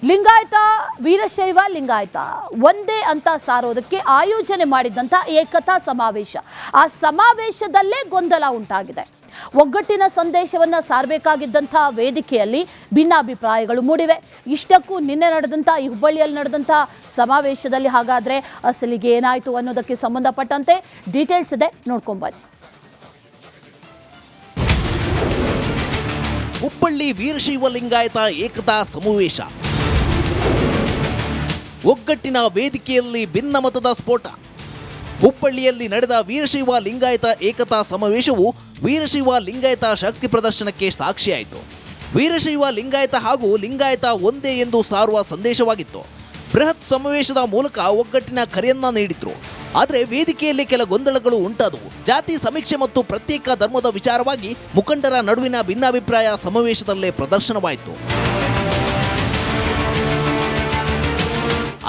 ಲಿಂಗಾಯತ ವೀರಶೈವ ಲಿಂಗಾಯತ ಒಂದೇ ಅಂತ ಸಾರೋದಕ್ಕೆ ಆಯೋಜನೆ ಮಾಡಿದಂಥ ಏಕತಾ ಸಮಾವೇಶ. ಆ ಸಮಾವೇಶದಲ್ಲೇ ಗೊಂದಲ ಉಂಟಾಗಿದೆ. ಒಗ್ಗಟ್ಟಿನ ಸಂದೇಶವನ್ನು ಸಾರಬೇಕಾಗಿದ್ದಂಥ ವೇದಿಕೆಯಲ್ಲಿ ಭಿನ್ನಾಭಿಪ್ರಾಯಗಳು ಮೂಡಿವೆ. ಇಷ್ಟಕ್ಕೂ ನಿನ್ನೆ ನಡೆದಂಥ ಈ ಹುಬ್ಬಳ್ಳಿಯಲ್ಲಿ ನಡೆದಂಥ ಸಮಾವೇಶದಲ್ಲಿ ಹಾಗಾದರೆ ಅಸಲಿಗೆ ಏನಾಯಿತು ಅನ್ನೋದಕ್ಕೆ ಸಂಬಂಧಪಟ್ಟಂತೆ ಡೀಟೇಲ್ಸ್ ಇದೆ, ನೋಡ್ಕೊಂಬನ್ನಿ. ಹುಬ್ಬಳ್ಳಿ ವೀರಶೈವ ಲಿಂಗಾಯತ ಏಕತಾ ಸಮಾವೇಶ. ಒಗ್ಗಟ್ಟಿನ ವೇದಿಕೆಯಲ್ಲಿ ಭಿನ್ನಮತದ ಸ್ಫೋಟ. ಹುಬ್ಬಳ್ಳಿಯಲ್ಲಿ ನಡೆದ ವೀರಶೈವ ಲಿಂಗಾಯತ ಏಕತಾ ಸಮಾವೇಶವು ವೀರಶೈವ ಲಿಂಗಾಯತ ಶಕ್ತಿ ಪ್ರದರ್ಶನಕ್ಕೆ ಸಾಕ್ಷಿಯಾಯಿತು. ವೀರಶೈವ ಲಿಂಗಾಯತ ಹಾಗೂ ಲಿಂಗಾಯತ ಒಂದೇ ಎಂದು ಸಾರುವ ಸಂದೇಶವಾಗಿತ್ತು. ಬೃಹತ್ ಸಮಾವೇಶದ ಮೂಲಕ ಒಗ್ಗಟ್ಟಿನ ಕರೆಯನ್ನ ನೀಡಿದ್ರು. ಆದರೆ ವೇದಿಕೆಯಲ್ಲಿ ಕೆಲ ಗೊಂದಲಗಳು ಉಂಟಾದವು. ಜಾತಿ ಸಮೀಕ್ಷೆ ಮತ್ತು ಪ್ರತ್ಯೇಕ ಧರ್ಮದ ವಿಚಾರವಾಗಿ ಮುಖಂಡರ ನಡುವಿನ ಭಿನ್ನಾಭಿಪ್ರಾಯ ಸಮಾವೇಶದಲ್ಲೇ ಪ್ರದರ್ಶನವಾಯಿತು.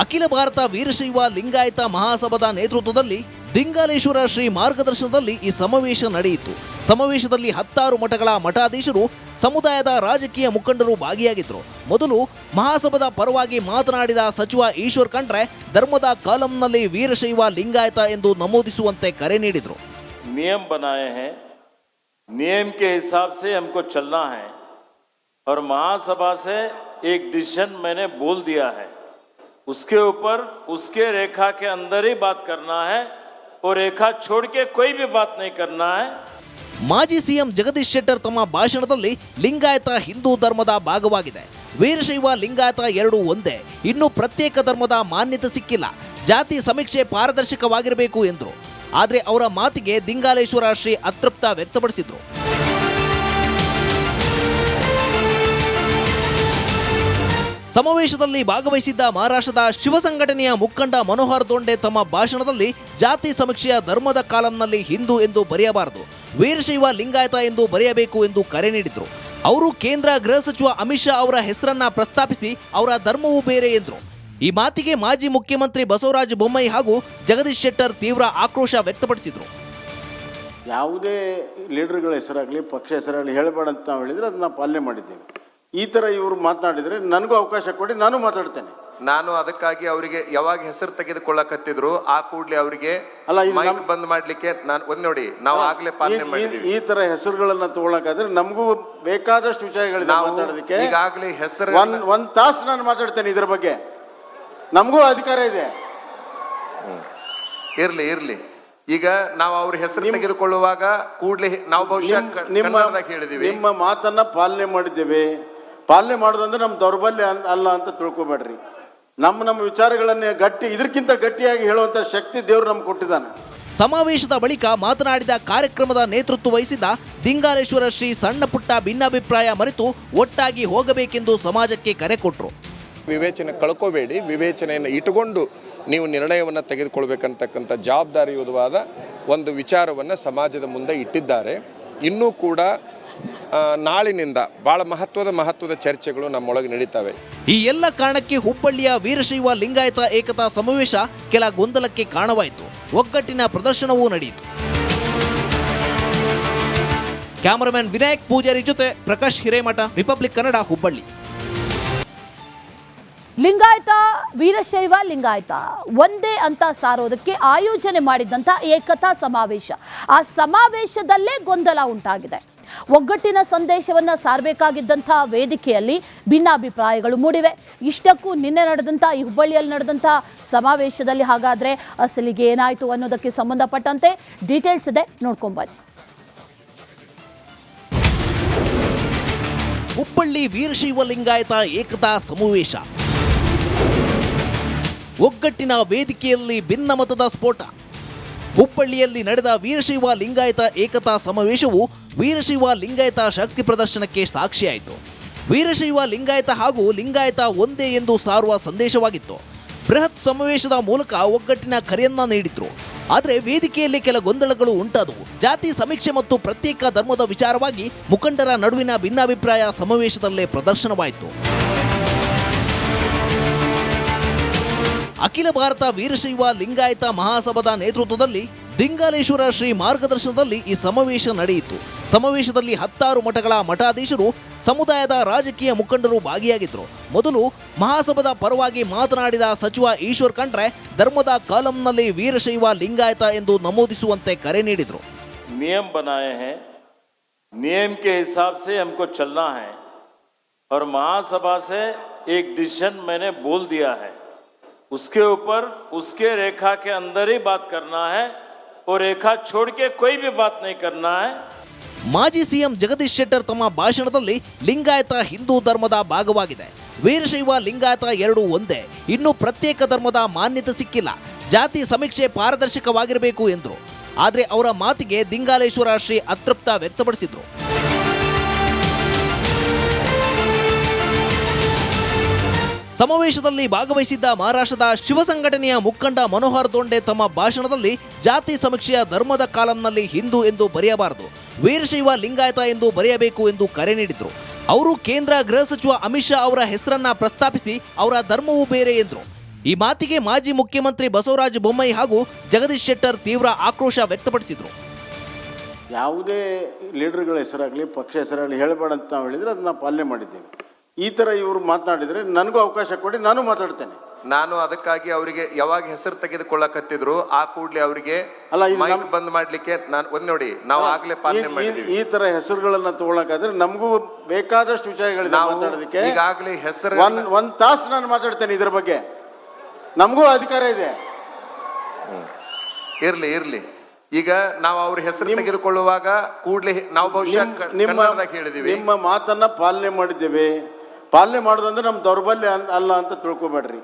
ಅಖಿಲ ಭಾರತ ವೀರಶೈವ ಲಿಂಗಾಯತ ಮಹಾಸಭಾದ ನೇತೃತ್ವದಲ್ಲಿ ದಿಂಗಾಲೇಶ್ವರ ಶ್ರೀ ಮಾರ್ಗದರ್ಶನದಲ್ಲಿ ಈ ಸಮಾವೇಶ ನಡೆಯಿತು. ಸಮಾವೇಶದಲ್ಲಿ 10 ಮಠಗಳ ಮಠಾಧೀಶರು, ಸಮುದಾಯದ ರಾಜಕೀಯ ಮುಖಂಡರು ಭಾಗಿಯಾಗಿದ್ದರು. ಮೊದಲು ಮಹಾಸಭಾದ ಪರವಾಗಿ ಮಾತನಾಡಿದ ಸಚಿವ ಈಶ್ವರ್ ಖಂಡ್ರೆ ಧರ್ಮದ ಕಾಲಂನಲ್ಲಿ ವೀರಶೈವ ಲಿಂಗಾಯತ ಎಂದು ನಮೂದಿಸುವಂತೆ ಕರೆ ನೀಡಿದರು. नियम बनाए हैं, नियम के हिसाब से हमको चलना है और महासभा से एक डिसीजन मैंने बोल दिया है. उसके ऊपर उसके रेखा के अंदर ही बात करना है और रेखा छोड़ के कोई भी बात नहीं करना है. ಮಾಜಿ ಸಿಎಂ ಜಗದೀಶ್ ಶೆಟ್ಟರ್ ತಮ್ಮ ಭಾಷಣದಲ್ಲಿ ಲಿಂಗಾಯತ ಹಿಂದೂ ಧರ್ಮದ ಭಾಗವಾಗಿದೆ, ವೀರಶೈವ ಲಿಂಗಾಯತ ಎರಡೂ ಒಂದೇ, ಇನ್ನು ಪ್ರತ್ಯೇಕ ಧರ್ಮದ ಮಾನ್ಯತೆ ಸಿಕ್ಕಿಲ್ಲ, ಜಾತಿ ಸಮೀಕ್ಷೆ ಪಾರದರ್ಶಕವಾಗಿರಬೇಕು ಎಂದರು. ಆದರೆ ಅವರ ಮಾತಿಗೆ ದಿಂಗಾಲೇಶ್ವರ ಶ್ರೀ ಅತೃಪ್ತ ವ್ಯಕ್ತಪಡಿಸಿದ್ರು. ಸಮಾವೇಶದಲ್ಲಿ ಭಾಗವಹಿಸಿದ್ದ ಮಹಾರಾಷ್ಟ್ರದ ಶಿವ ಸಂಘಟನೆಯ ಮುಖಂಡ ಮನೋಹರ್ ದೊಂಡೆ ತಮ್ಮ ಭಾಷಣದಲ್ಲಿ ಜಾತಿ ಸಮೀಕ್ಷೆಯ ಧರ್ಮದ ಕಾಲಂನಲ್ಲಿ ಹಿಂದೂ ಎಂದು ಬರೆಯಬಾರದು, ವೀರಶೈವ ಲಿಂಗಾಯತ ಎಂದು ಬರೆಯಬೇಕು ಎಂದು ಕರೆ ನೀಡಿದ್ರು. ಅವರು ಕೇಂದ್ರ ಗೃಹ ಸಚಿವ ಅಮಿತ್ ಶಾ ಅವರ ಹೆಸರನ್ನ ಪ್ರಸ್ತಾಪಿಸಿ ಅವರ ಧರ್ಮವೂ ಬೇರೆ ಎಂದರು. ಈ ಮಾತಿಗೆ ಮಾಜಿ ಮುಖ್ಯಮಂತ್ರಿ ಬಸವರಾಜ ಬೊಮ್ಮಾಯಿ ಹಾಗೂ ಜಗದೀಶ್ ಶೆಟ್ಟರ್ ತೀವ್ರ ಆಕ್ರೋಶ ವ್ಯಕ್ತಪಡಿಸಿದರು. ಯಾವುದೇ ಲೀಡರ್ಗಳ ಹೆಸರಾಗಲಿ ಪಕ್ಷ ಹೆಸರಾಗಲಿ ಹೇಳಬೇಡ ಅಂತ ನಾವು ಹೇಳಿದ್ರೆ ಅದನ್ನ ಪಾಲನೆ ಮಾಡಿದ್ದೇವೆ. ಈ ಥರ ಇವರು ಮಾತನಾಡಿದರೆ ನನಗೂ ಅವಕಾಶ ಕೊಡಿ, ನಾನು ಮಾತಾಡ್ತೇನೆ. ನಾನು ಅದಕ್ಕಾಗಿ ಅವರಿಗೆ ಯಾವಾಗ ಹೆಸರು ತೆಗೆದುಕೊಳ್ಳಕತ್ತಿದ್ರು ಆ ಕೂಡಲೇ ಅವರಿಗೆ ಮೈಕ್ ಬಂದ್ ಮಾಡ್ಲಿಕ್ಕೆ ನಾನು ಒಂದ್ ನೋಡಿ ನಾವು ಆಗ್ಲೇ ಪಾಲನೆ ಮಾಡಿದ್ವಿ. ಈ ತರ ಹೆಸರುಗಳನ್ನ ತಗೊಳಕಾದ್ರೆ ನಮಗೂ ಬೇಕಾದಷ್ಟು ವಿಷಯಗಳಿದೆ ಮಾತಾಡೋದಕ್ಕೆ. ಈಗಾಗಲೇ ಹೆಸರು ಒಂದ್ ತಾಸು ನಾನು ಮಾತಾಡ್ತೇನೆ ಇದ್ರ ಬಗ್ಗೆ, ನಮಗೂ ಅಧಿಕಾರ ಇದೆ. ಇರ್ಲಿ ಈಗ ನಾವು ಅವ್ರ ಹೆಸರು ತೆಗೆದುಕೊಳ್ಳುವಾಗ ಕೂಡಲೇ ನಾವು ಬಹುಶಃ ಹೇಳಿದೀವಿ, ನಿಮ್ಮ ಮಾತನ್ನ ಪಾಲನೆ ಮಾಡಿದ್ದೇವೆ. ಪಾಲನೆ ಮಾಡೋದಂದ್ರೆ ನಮ್ಮ ದೌರ್ಬಲ್ಯ ಅಲ್ಲ ಅಂತ ತಿಳ್ಕೊಬೇಡ್ರಿ. ನಮ್ಮ ವಿಚಾರಗಳನ್ನೇ ಇದಕ್ಕಿಂತ ಗಟ್ಟಿಯಾಗಿ ಹೇಳುವಂತ ಶಕ್ತಿ ದೇವರು ನಮ್ಗೆ ಕೊಟ್ಟಿದ್ದಾನೆ. ಸಮಾವೇಶದ ಬಳಿಕ ಮಾತನಾಡಿದ ಕಾರ್ಯಕ್ರಮದ ನೇತೃತ್ವ ವಹಿಸಿದ ದಿಂಗಾಲೇಶ್ವರ ಶ್ರೀ ಸಣ್ಣ ಪುಟ್ಟ ಭಿನ್ನಾಭಿಪ್ರಾಯ ಮರೆತು ಒಟ್ಟಾಗಿ ಹೋಗಬೇಕೆಂದು ಸಮಾಜಕ್ಕೆ ಕರೆ ಕೊಟ್ಟರು. ವಿವೇಚನೆ ಕಳ್ಕೋಬೇಡಿ, ವಿವೇಚನೆಯನ್ನು ಇಟ್ಟುಕೊಂಡು ನೀವು ನಿರ್ಣಯವನ್ನು ತೆಗೆದುಕೊಳ್ಬೇಕಂತಕ್ಕಂಥ ಜವಾಬ್ದಾರಿಯುತವಾದ ಒಂದು ವಿಚಾರವನ್ನು ಸಮಾಜದ ಮುಂದೆ ಇಟ್ಟಿದ್ದಾರೆ. ಇನ್ನೂ ಕೂಡ ನಾಳಿನಿಂದ ಬಹಳ ಮಹತ್ವದ ಚರ್ಚೆಗಳು ನಮ್ಮೊಳಗೆ ನಡೀತವೆ. ಈ ಎಲ್ಲ ಕಾರಣಕ್ಕೆ ಹುಬ್ಬಳ್ಳಿಯ ವೀರಶೈವ ಲಿಂಗಾಯತ ಏಕತಾ ಸಮಾವೇಶ ಕೆಲ ಗೊಂದಲಕ್ಕೆ ಕಾರಣವಾಯಿತು. ಒಗ್ಗಟ್ಟಿನ ಪ್ರದರ್ಶನವೂ ನಡೆಯಿತು. ಕ್ಯಾಮರಾಮನ್ ವಿನಾಯಕ್ ಪೂಜಾರಿ ಜೊತೆ ಪ್ರಕಾಶ್ ಹಿರೇಮಠ, ರಿಪಬ್ಲಿಕ್ ಕನ್ನಡ, ಹುಬ್ಬಳ್ಳಿ. ಲಿಂಗಾಯತ ವೀರಶೈವ ಲಿಂಗಾಯತ ಒಂದೇ ಅಂತ ಸಾರೋದಕ್ಕೆ ಆಯೋಜನೆ ಮಾಡಿದಂಥ ಏಕತಾ ಸಮಾವೇಶ. ಆ ಸಮಾವೇಶದಲ್ಲೇ ಗೊಂದಲ ಉಂಟಾಗಿದೆ. ಒಗ್ಗಟ್ಟಿನ ಸಂದೇಶವನ್ನು ಸಾರಬೇಕಾಗಿದ್ದಂಥ ವೇದಿಕೆಯಲ್ಲಿ ಭಿನ್ನಾಭಿಪ್ರಾಯಗಳು ಮೂಡಿವೆ. ಇಷ್ಟಕ್ಕೂ ನಿನ್ನೆ ನಡೆದಂಥ ಈ ಹುಬ್ಬಳ್ಳಿಯಲ್ಲಿ ನಡೆದಂಥ ಸಮಾವೇಶದಲ್ಲಿ ಹಾಗಾದರೆ ಅಸಲಿಗೆ ಏನಾಯಿತು ಅನ್ನೋದಕ್ಕೆ ಸಂಬಂಧಪಟ್ಟಂತೆ ಡೀಟೇಲ್ಸ್ ಇದೆ, ನೋಡ್ಕೊಂಬನ್ನಿ. ಹುಬ್ಬಳ್ಳಿ ವೀರಶೈವ ಲಿಂಗಾಯತ ಏಕತಾ ಸಮಾವೇಶ. ಒಗ್ಗಟ್ಟಿನ ವೇದಿಕೆಯಲ್ಲಿ ಭಿನ್ನಮತದ ಸ್ಫೋಟ. ಹುಬ್ಬಳ್ಳಿಯಲ್ಲಿ ನಡೆದ ವೀರಶೈವ ಲಿಂಗಾಯತ ಏಕತಾ ಸಮಾವೇಶವು ವೀರಶೈವ ಲಿಂಗಾಯತ ಶಕ್ತಿ ಪ್ರದರ್ಶನಕ್ಕೆ ಸಾಕ್ಷಿಯಾಯಿತು. ವೀರಶೈವ ಲಿಂಗಾಯತ ಹಾಗೂ ಲಿಂಗಾಯತ ಒಂದೇ ಎಂದು ಸಾರುವ ಸಂದೇಶವಾಗಿತ್ತು. ಬೃಹತ್ ಸಮಾವೇಶದ ಮೂಲಕ ಒಗ್ಗಟ್ಟಿನ ಕರೆಯನ್ನ ನೀಡಿದ್ರು. ಆದರೆ ವೇದಿಕೆಯಲ್ಲಿ ಕೆಲ ಗೊಂದಲಗಳು ಉಂಟಾದವು. ಜಾತಿ ಸಮೀಕ್ಷೆ ಮತ್ತು ಪ್ರತ್ಯೇಕ ಧರ್ಮದ ವಿಚಾರವಾಗಿ ಮುಖಂಡರ ನಡುವಿನ ಭಿನ್ನಾಭಿಪ್ರಾಯ ಸಮಾವೇಶದಲ್ಲೇ ಪ್ರದರ್ಶನವಾಯಿತು. ಅಖಿಲ ಭಾರತ ವೀರಶೈವ ಲಿಂಗಾಯತ ಮಹಾಸಭಾದ ನೇತೃತ್ವದಲ್ಲಿ ದಿಂಗಾಲೇಶ್ವರ ಶ್ರೀ ಮಾರ್ಗದರ್ಶನದಲ್ಲಿ ಈ ಸಮಾವೇಶ ನಡೆಯಿತು. ಸಮಾವೇಶದಲ್ಲಿ 10 ಮಠಗಳ ಮಠಾಧೀಶರು, ಸಮುದಾಯದ ರಾಜಕೀಯ ಮುಖಂಡರು ಭಾಗಿಯಾಗಿದ್ದರು. ಮೊದಲು ಮಹಾಸಭಾದ ಪರವಾಗಿ ಮಾತನಾಡಿದ ಸಚಿವ ಈಶ್ವರ್ ಖಂಡ್ರೆ ಧರ್ಮದ ಕಾಲಂನಲ್ಲಿ ವೀರಶೈವ ಲಿಂಗಾಯತ ಎಂದು ನಮೂದಿಸುವಂತೆ ಕರೆ ನೀಡಿದರು. नियम बनाए हैं, नियम के हिसाब से हमको चलना है और महासभा से एक डिसीजन मैंने बोल दिया है, उसके ऊपर उसके रेखा के अंदर ही बात करना है और रेखा छोड़ के कोई भी बात नहीं करना है. ಮಾಜಿ ಸಿಎಂ ಜಗದೀಶ್ ಶೆಟ್ಟರ್ ತಮ್ಮ ಭಾಷಣದಲ್ಲಿ ಲಿಂಗಾಯತ ಹಿಂದೂ ಧರ್ಮದ ಭಾಗವಾಗಿದೆ, ವೀರಶೈವ ಲಿಂಗಾಯತ ಎರಡೂ ಒಂದೇ, ಇನ್ನು ಪ್ರತ್ಯೇಕ ಧರ್ಮದ ಮಾನ್ಯತೆ ಸಿಕ್ಕಿಲ್ಲ, ಜಾತಿ ಸಮೀಕ್ಷೆ ಪಾರದರ್ಶಕವಾಗಿರಬೇಕು ಎಂದರು. ಆದರೆ ಅವರ ಮಾತಿಗೆ ದಿಂಗಾಲೇಶ್ವರ ಶ್ರೀ ಅತೃಪ್ತ ವ್ಯಕ್ತಪಡಿಸಿದ್ರು. ಸಮಾವೇಶದಲ್ಲಿ ಭಾಗವಹಿಸಿದ್ದ ಮಹಾರಾಷ್ಟ್ರದ ಶಿವ ಸಂಘಟನೆಯ ಮುಖಂಡ ಮನೋಹರ್ ದೊಂಡೆ ತಮ್ಮ ಭಾಷಣದಲ್ಲಿ ಜಾತಿ ಸಮೀಕ್ಷೆಯ ಧರ್ಮದ ಕಾಲಂನಲ್ಲಿ ಹಿಂದೂ ಎಂದು ಬರೆಯಬಾರದು, ವೀರಶೈವ ಲಿಂಗಾಯತ ಎಂದು ಬರೆಯಬೇಕು ಎಂದು ಕರೆ ನೀಡಿದ್ರು. ಅವರು ಕೇಂದ್ರ ಗೃಹ ಸಚಿವ ಅಮಿತ್ ಶಾ ಅವರ ಹೆಸರನ್ನ ಪ್ರಸ್ತಾಪಿಸಿ ಅವರ ಧರ್ಮವೂ ಬೇರೆ ಎಂದರು. ಈ ಮಾತಿಗೆ ಮಾಜಿ ಮುಖ್ಯಮಂತ್ರಿ ಬಸವರಾಜ ಬೊಮ್ಮಾಯಿ ಹಾಗೂ ಜಗದೀಶ್ ಶೆಟ್ಟರ್ ತೀವ್ರ ಆಕ್ರೋಶ ವ್ಯಕ್ತಪಡಿಸಿದರು. ಯಾವುದೇ ಲೀಡರ್ಗಳ ಹೆಸರಾಗಲಿ ಪಕ್ಷ ಹೆಸರಾಗಲಿ ಹೇಳಬೇಡ ಅಂತ ನಾವು ಹೇಳಿದ್ರೆ ಅದನ್ನ ನಾವು ಪಾಲನೆ ಮಾಡಿದ್ದೇವೆ. ಈ ಥರ ಇವರು ಮಾತನಾಡಿದರೆ ನನಗೂ ಅವಕಾಶ ಕೊಡಿ, ನಾನು ಮಾತಾಡ್ತೇನೆ. ನಾನು ಅದಕ್ಕಾಗಿ ಅವರಿಗೆ ಯಾವಾಗ ಹೆಸರು ತೆಗೆದುಕೊಳ್ಳಕತ್ತಿದ್ರು ಆ ಕೂಡಲೇ ಅವರಿಗೆ ಅಲ್ಲ, ಇದು ಮೈಕ್ ಬಂದ್ ಮಾಡ್ಲಿಕ್ಕೆ ನಾನು ಒಂದ್ ನೋಡಿ ನಾವು ಆಗ್ಲೇ ಪಾಲನೆ ಮಾಡಿದ್ದೀವಿ. ಈ ತರ ಹೆಸರುಗಳನ್ನ ತಗೊಳಕಾದ್ರೆ ನಮಗೂ ಬೇಕಾದಷ್ಟು ವಿಷಯಗಳಿದೆ ಮಾತಾಡೋದಕ್ಕೆ. ಈಗಾಗಲೇ ಹೆಸರು ಒಂದ್ ತಾಸು ನಾನು ಮಾತಾಡ್ತೇನೆ ಇದ್ರ ಬಗ್ಗೆ, ನಮಗೂ ಅಧಿಕಾರ ಇದೆ. ಇರ್ಲಿ ಈಗ ನಾವು ಅವ್ರ ಹೆಸರು ತೆಗೆದುಕೊಳ್ಳುವಾಗ ಕೂಡಲೇ ನಾವು ಬಹುಶಃ ಹೇಳಿದೀವಿ, ನಿಮ್ಮ ಮಾತನ್ನ ಪಾಲನೆ ಮಾಡಿದ್ದೇವೆ. ಪಾಲನೆ ಮಾಡೋದಂದ್ರೆ ನಮ್ಮ ದೌರ್ಬಲ್ಯ ಅಲ್ಲ ಅಂತ ತಿಳ್ಕೊಬೇಡ್ರಿ.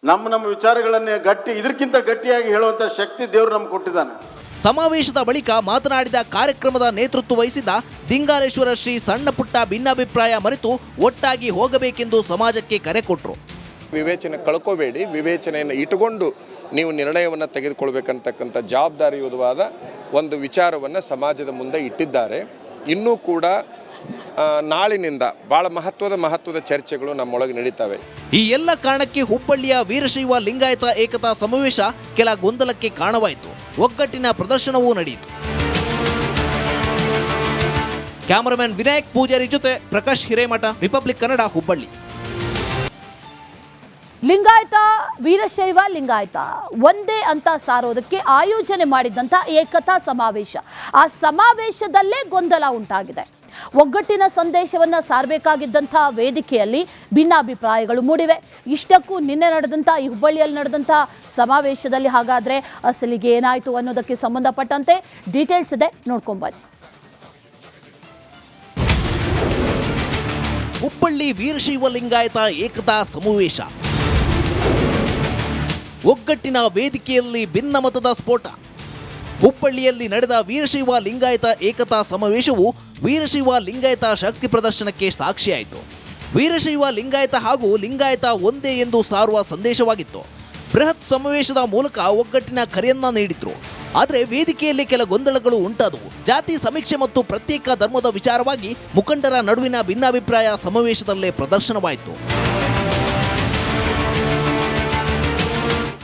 ನಮ್ಮ ವಿಚಾರಗಳನ್ನೇ ಇದಕ್ಕಿಂತ ಗಟ್ಟಿಯಾಗಿ ಹೇಳುವಂತ ಶಕ್ತಿ ದೇವರು ನಮ್ಗೆ ಕೊಟ್ಟಿದ್ದಾನೆ. ಸಮಾವೇಶದ ಬಳಿಕ ಮಾತನಾಡಿದ ಕಾರ್ಯಕ್ರಮದ ನೇತೃತ್ವ ವಹಿಸಿದ ದಿಂಗಾಲೇಶ್ವರ ಶ್ರೀ ಸಣ್ಣ ಪುಟ್ಟ ಭಿನ್ನಾಭಿಪ್ರಾಯ ಮರೆತು ಒಟ್ಟಾಗಿ ಹೋಗಬೇಕೆಂದು ಸಮಾಜಕ್ಕೆ ಕರೆ ಕೊಟ್ಟರು. ವಿವೇಚನೆ ಕಳ್ಕೋಬೇಡಿ, ವಿವೇಚನೆಯನ್ನು ಇಟ್ಟುಕೊಂಡು ನೀವು ನಿರ್ಣಯವನ್ನು ತೆಗೆದುಕೊಳ್ಬೇಕಂತಕ್ಕಂಥ ಜವಾಬ್ದಾರಿಯುತವಾದ ಒಂದು ವಿಚಾರವನ್ನು ಸಮಾಜದ ಮುಂದೆ ಇಟ್ಟಿದ್ದಾರೆ. ಇನ್ನೂ ಕೂಡ ನಾಳಿನಿಂದ ಬಹಳ ಮಹತ್ವದ ಚರ್ಚೆಗಳು ನಮ್ಮೊಳಗೆ ನಡೀತವೆ. ಈ ಎಲ್ಲ ಕಾರಣಕ್ಕೆ ಹುಬ್ಬಳ್ಳಿಯ ವೀರಶೈವ ಲಿಂಗಾಯತ ಏಕತಾ ಸಮಾವೇಶ ಕೆಲ ಗೊಂದಲಕ್ಕೆ ಕಾರಣವಾಯಿತು. ಒಗ್ಗಟ್ಟಿನ ಪ್ರದರ್ಶನವೂ ನಡೆಯಿತು. ಕ್ಯಾಮರಾಮನ್ ವಿನಾಯಕ್ ಪೂಜಾರಿ ಜೊತೆ ಪ್ರಕಾಶ್ ಹಿರೇಮಠ, ರಿಪಬ್ಲಿಕ್ ಕನ್ನಡ, ಹುಬ್ಬಳ್ಳಿ. ಲಿಂಗಾಯತ ವೀರಶೈವ ಲಿಂಗಾಯತ ಒಂದೇ ಅಂತ ಸಾರೋದಕ್ಕೆ ಆಯೋಜನೆ ಮಾಡಿದಂಥ ಏಕತಾ ಸಮಾವೇಶ, ಆ ಸಮಾವೇಶದಲ್ಲೇ ಗೊಂದಲ ಉಂಟಾಗಿದೆ. ಒಗ್ಗಟ್ಟಿನ ಸಂದೇಶವನ್ನು ಸಾರಬೇಕಾಗಿದ್ದಂಥ ವೇದಿಕೆಯಲ್ಲಿ ಭಿನ್ನಾಭಿಪ್ರಾಯಗಳು ಮೂಡಿವೆ. ಇಷ್ಟಕ್ಕೂ ನಿನ್ನೆ ನಡೆದಂಥ ಈ ಹುಬ್ಬಳ್ಳಿಯಲ್ಲಿ ನಡೆದಂಥ ಸಮಾವೇಶದಲ್ಲಿ ಹಾಗಾದರೆ ಅಸಲಿಗೆ ಏನಾಯಿತು ಅನ್ನೋದಕ್ಕೆ ಸಂಬಂಧಪಟ್ಟಂತೆ ಡೀಟೇಲ್ಸ್ ಇದೆ, ನೋಡ್ಕೊಂಬನ್ನಿ. ಹುಬ್ಬಳ್ಳಿ ವೀರಶೈವ ಲಿಂಗಾಯತ ಏಕತಾ ಸಮಾವೇಶ, ಒಗ್ಗಟ್ಟಿನ ವೇದಿಕೆಯಲ್ಲಿ ಭಿನ್ನಮತದ ಸ್ಫೋಟ. ಹುಬ್ಬಳ್ಳಿಯಲ್ಲಿ ನಡೆದ ವೀರಶೈವ ಲಿಂಗಾಯತ ಏಕತಾ ಸಮಾವೇಶವು ವೀರಶೈವ ಲಿಂಗಾಯತ ಶಕ್ತಿ ಪ್ರದರ್ಶನಕ್ಕೆ ಸಾಕ್ಷಿಯಾಯಿತು. ವೀರಶೈವ ಲಿಂಗಾಯತ ಹಾಗೂ ಲಿಂಗಾಯತ ಒಂದೇ ಎಂದು ಸಾರುವ ಸಂದೇಶವಾಗಿತ್ತು. ಬೃಹತ್ ಸಮಾವೇಶದ ಮೂಲಕ ಒಗ್ಗಟ್ಟಿನ ಕರೆಯನ್ನ ನೀಡಿದ್ರು. ಆದರೆ ವೇದಿಕೆಯಲ್ಲಿ ಕೆಲ ಗೊಂದಲಗಳು ಉಂಟಾದವು. ಜಾತಿ ಸಮೀಕ್ಷೆ ಮತ್ತು ಪ್ರತ್ಯೇಕ ಧರ್ಮದ ವಿಚಾರವಾಗಿ ಮುಖಂಡರ ನಡುವಿನ ಭಿನ್ನಾಭಿಪ್ರಾಯ ಸಮಾವೇಶದಲ್ಲೇ ಪ್ರದರ್ಶನವಾಯಿತು.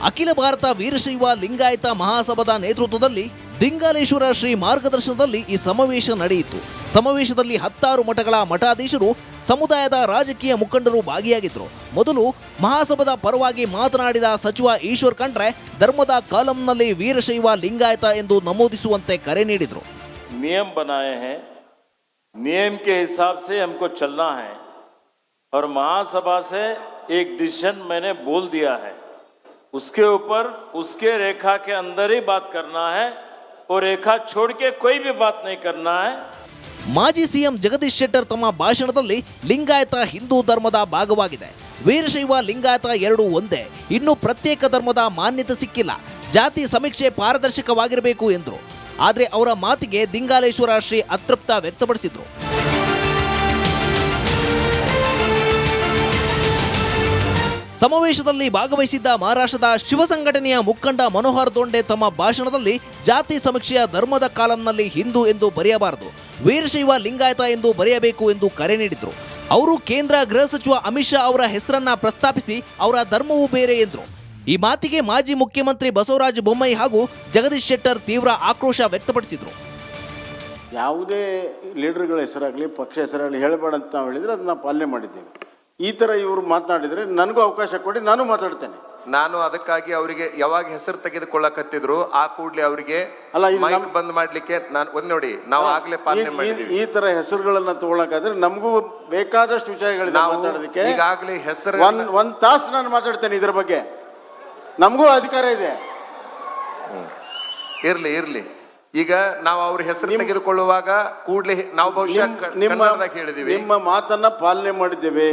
ಅಖಿಲ ಭಾರತ ವೀರಶೈವ ಲಿಂಗಾಯತ ಮಹಾಸಭಾದ ನೇತೃತ್ವದಲ್ಲಿ ದಿಂಗಾಲೇಶ್ವರ ಶ್ರೀ ಮಾರ್ಗದರ್ಶನದಲ್ಲಿ ಈ ಸಮಾವೇಶ ನಡೆಯಿತು. ಸಮಾವೇಶದಲ್ಲಿ 10 ಮಠಗಳ ಮಠಾಧೀಶರು, ಸಮುದಾಯದ ರಾಜಕೀಯ ಮುಖಂಡರು ಭಾಗಿಯಾಗಿದ್ದರು. ಮೊದಲು ಮಹಾಸಭಾದ ಪರವಾಗಿ ಮಾತನಾಡಿದ ಸಚಿವ ಈಶ್ವರ್ ಖಂಡ್ರೆ ಧರ್ಮದ ಕಾಲಂನಲ್ಲಿ ವೀರಶೈವ ಲಿಂಗಾಯತ ಎಂದು ನಮೂದಿಸುವಂತೆ ಕರೆ ನೀಡಿದರು. नियम बनाए हैं, नियम के हिसाब से हमको चलना है और महासभा से एक डिसीजन मैंने बोल दिया है, उसके ऊपर उसके रेखा के अंदर ही बात करना है और रेखा छोड़ के कोई भी बात नहीं करना है. ಮಾಜಿ ಸಿಎಂ ಜಗದೀಶ್ ಶೆಟ್ಟರ್ ತಮ್ಮ ಭಾಷಣದಲ್ಲಿ ಲಿಂಗಾಯತ ಹಿಂದೂ ಧರ್ಮದ ಭಾಗವಾಗಿದೆ, ವೀರಶೈವ ಲಿಂಗಾಯತ ಎರಡೂ ಒಂದೇ, ಇನ್ನು ಪ್ರತ್ಯೇಕ ಧರ್ಮದ ಮಾನ್ಯತೆ ಸಿಕ್ಕಿಲ್ಲ, ಜಾತಿ ಸಮೀಕ್ಷೆ ಪಾರದರ್ಶಕವಾಗಿರಬೇಕು ಎಂದರು. ಆದರೆ ಅವರ ಮಾತಿಗೆ ದಿಂಗಾಲೇಶ್ವರ ಶ್ರೀ ಅತೃಪ್ತ ವ್ಯಕ್ತಪಡಿಸಿದರು. ಸಮಾವೇಶದಲ್ಲಿ ಭಾಗವಹಿಸಿದ್ದ ಮಹಾರಾಷ್ಟ್ರದ ಶಿವ ಸಂಘಟನೆಯ ಮುಖಂಡ ಮನೋಹರ್ ದೊಂಡೆ ತಮ್ಮ ಭಾಷಣದಲ್ಲಿ ಜಾತಿ ಸಮೀಕ್ಷೆಯ ಧರ್ಮದ ಕಾಲಂನಲ್ಲಿ ಹಿಂದೂ ಎಂದು ಬರೆಯಬಾರದು, ವೀರಶೈವ ಲಿಂಗಾಯತ ಎಂದು ಬರೆಯಬೇಕು ಎಂದು ಕರೆ ನೀಡಿದರು. ಅವರು ಕೇಂದ್ರ ಗೃಹ ಸಚಿವ ಅಮಿತ್ ಶಾ ಅವರ ಹೆಸರನ್ನ ಪ್ರಸ್ತಾಪಿಸಿ ಅವರ ಧರ್ಮವೂ ಬೇರೆ ಎಂದರು. ಈ ಮಾತಿಗೆ ಮಾಜಿ ಮುಖ್ಯಮಂತ್ರಿ ಬಸವರಾಜ ಬೊಮ್ಮಾಯಿ ಹಾಗೂ ಜಗದೀಶ್ ಶೆಟ್ಟರ್ ತೀವ್ರ ಆಕ್ರೋಶ ವ್ಯಕ್ತಪಡಿಸಿದರು. ಯಾವುದೇ ಲೀಡರ್ಗಳ ಹೆಸರಾಗಲಿ ಪಕ್ಷ ಹೆಸರಾಗಲಿ ಹೇಳಬೇಡ ಅಂತ ನಾವು ಹೇಳಿದ್ರೆ ಅದನ್ನ ನಾವು ಪಾಲನೆ ಮಾಡಿದ್ದೇವೆ. ಈ ಥರ ಇವರು ಮಾತನಾಡಿದರೆ ನನಗೂ ಅವಕಾಶ ಕೊಡಿ, ನಾನು ಮಾತಾಡ್ತೇನೆ. ನಾನು ಅದಕ್ಕಾಗಿ ಅವರಿಗೆ ಯಾವಾಗ ಹೆಸರು ತೆಗೆದುಕೊಳ್ಳಕತ್ತಿದ್ರು ಆ ಕೂಡಲೇ ಅವರಿಗೆ ಅಲ್ಲ, ಇದು ಮೈಕ್ ಬಂದ್ ಮಾಡ್ಲಿಕ್ಕೆ ನಾನು ಒಂದ್ ನೋಡಿ ನಾವು ಆಗ್ಲೇ ಪಾಲನೆ ಮಾಡಿದ್ದೀವಿ. ಈ ತರ ಹೆಸರುಗಳನ್ನ ತಗೊಳಕಾದ್ರೆ ನಮಗೂ ಬೇಕಾದಷ್ಟು ವಿಷಯಗಳಿದೆ ಮಾತಾಡೋದಕ್ಕೆ. ಈಗಾಗಲೇ ಹೆಸರು ಒಂದ್ ತಾಸು ನಾನು ಮಾತಾಡ್ತೇನೆ ಇದ್ರ ಬಗ್ಗೆ, ನಮಗೂ ಅಧಿಕಾರ ಇದೆ. ಇರ್ಲಿ ಈಗ ನಾವು ಅವ್ರ ಹೆಸರು ತೆಗೆದುಕೊಳ್ಳುವಾಗ ಕೂಡಲೇ ನಾವು ಬಹುಶಃ ಹೇಳಿದೀವಿ. ನಿಮ್ಮ ಮಾತನ್ನ ಪಾಲನೆ ಮಾಡಿದ್ದೇವೆ.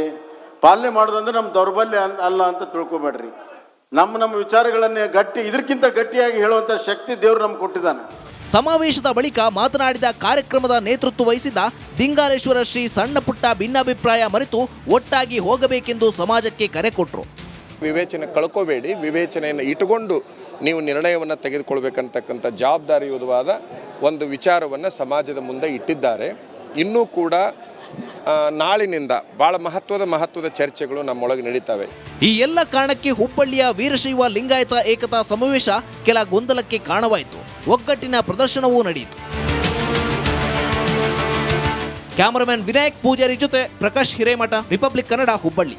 ಪಾಲನೆ ಮಾಡೋದಂದ್ರೆ ನಮ್ಮ ದೌರ್ಬಲ್ಯ ಅಲ್ಲ ಅಂತ ತಿಳ್ಕೊಬೇಡ್ರಿ. ನಮ್ಮ ವಿಚಾರಗಳನ್ನೇ ಇದಕ್ಕಿಂತ ಗಟ್ಟಿಯಾಗಿ ಹೇಳುವಂತ ಶಕ್ತಿ ದೇವ್ರು ನಮ್ಗೆ ಕೊಟ್ಟಿದ್ದಾನೆ. ಸಮಾವೇಶದ ಬಳಿಕ ಮಾತನಾಡಿದ ಕಾರ್ಯಕ್ರಮದ ನೇತೃತ್ವ ವಹಿಸಿದ್ದ ದಿಂಗಾಲೇಶ್ವರ ಶ್ರೀ ಸಣ್ಣ ಪುಟ್ಟ ಭಿನ್ನಾಭಿಪ್ರಾಯ ಮರೆತು ಒಟ್ಟಾಗಿ ಹೋಗಬೇಕೆಂದು ಸಮಾಜಕ್ಕೆ ಕರೆ ಕೊಟ್ಟರು. ವಿವೇಚನೆ ಕಳ್ಕೋಬೇಡಿ, ವಿವೇಚನೆಯನ್ನು ಇಟ್ಟುಕೊಂಡು ನೀವು ನಿರ್ಣಯವನ್ನು ತೆಗೆದುಕೊಳ್ಬೇಕಂತಕ್ಕಂಥ ಜವಾಬ್ದಾರಿಯುತವಾದ ಒಂದು ವಿಚಾರವನ್ನು ಸಮಾಜದ ಮುಂದೆ ಇಟ್ಟಿದ್ದಾರೆ. ಇನ್ನೂ ಕೂಡ ನಾಳಿನಿಂದ ಬಹಳ ಮಹತ್ವದ ಚರ್ಚೆಗಳು ನಮ್ಮೊಳಗೆ ನಡೀತವೆ. ಈ ಎಲ್ಲ ಕಾರಣಕ್ಕೆ ಹುಬ್ಬಳ್ಳಿಯ ವೀರಶೈವ ಲಿಂಗಾಯತ ಏಕತಾ ಸಮಾವೇಶ ಕೆಲ ಗೊಂದಲಕ್ಕೆ ಕಾರಣವಾಯಿತು. ಒಗ್ಗಟ್ಟಿನ ಪ್ರದರ್ಶನವೂ ನಡೆಯಿತು. ಕ್ಯಾಮರಾಮನ್ ವಿನಾಯಕ್ ಪೂಜಾರಿ ಜೊತೆ ಪ್ರಕಾಶ್ ಹಿರೇಮಠ, ರಿಪಬ್ಲಿಕ್ ಕನ್ನಡ, ಹುಬ್ಬಳ್ಳಿ.